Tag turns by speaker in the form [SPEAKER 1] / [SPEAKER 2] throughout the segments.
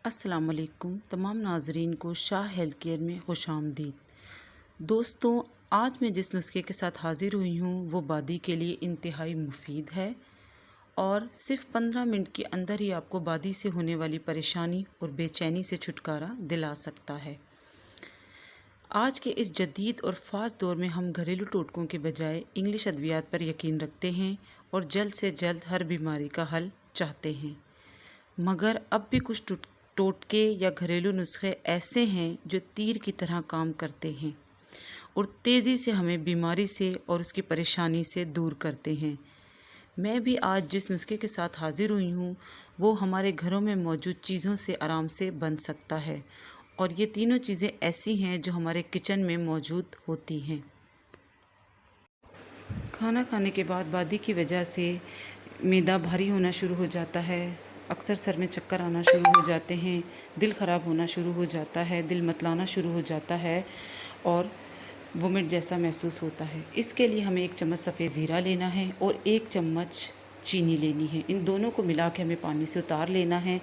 [SPEAKER 1] السلام علیکم تمام ناظرین کو شاہ ہیلتھ کیئر میں خوش آمدید۔ دوستوں، آج میں جس نسخے کے ساتھ حاضر ہوئی ہوں وہ بادی کے لیے انتہائی مفید ہے اور صرف 15 منٹ کے اندر ہی آپ کو بادی سے ہونے والی پریشانی اور بے چینی سے چھٹکارا دلا سکتا ہے۔ آج کے اس جدید اور فاسٹ دور میں ہم گھریلو ٹوٹکوں کے بجائے انگلش ادویات پر یقین رکھتے ہیں اور جلد سے جلد ہر بیماری کا حل چاہتے ہیں، مگر اب بھی کچھ ٹوٹکے یا گھریلو نسخے ایسے ہیں جو تیر کی طرح کام کرتے ہیں اور تیزی سے ہمیں بیماری سے اور اس کی پریشانی سے دور کرتے ہیں۔ میں بھی آج جس نسخے کے ساتھ حاضر ہوئی ہوں وہ ہمارے گھروں میں موجود چیزوں سے آرام سے بن سکتا ہے، اور یہ تینوں چیزیں ایسی ہیں جو ہمارے کچن میں موجود ہوتی ہیں۔ کھانا کھانے کے بعد بادی کی وجہ سے معدہ بھاری ہونا شروع ہو جاتا ہے، اکثر سر میں چکر آنا شروع ہو جاتے ہیں، دل خراب ہونا شروع ہو جاتا ہے، دل متلانا شروع ہو جاتا ہے اور وومٹ جیسا محسوس ہوتا ہے۔ اس کے لیے ہمیں 1 چمچ سفید زیرہ لینا ہے اور 1 چمچ چینی لینی ہے۔ ان دونوں کو ملا کے ہمیں پانی سے اتار لینا ہے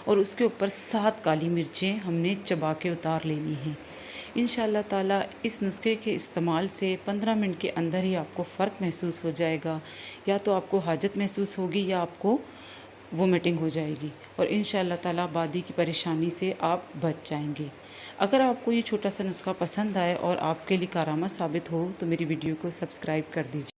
[SPEAKER 1] اور اس کے اوپر 7 کالی مرچیں ہم نے چبا کے اتار لینی ہیں۔ انشاءاللہ تعالیٰ اس نسخے کے استعمال سے 15 منٹ کے اندر ہی آپ کو فرق محسوس ہو جائے گا، یا تو آپ کو حاجت محسوس ہوگی یا آپ کو وومٹنگ ہو جائے گی، اور انشاءاللہ تعالیٰ بادی کی پریشانی سے آپ بچ جائیں گے۔ اگر آپ کو یہ چھوٹا سا نسخہ پسند آئے اور آپ کے لیے کارآمد ثابت ہو تو میری ویڈیو کو سبسکرائب کر دیجیے۔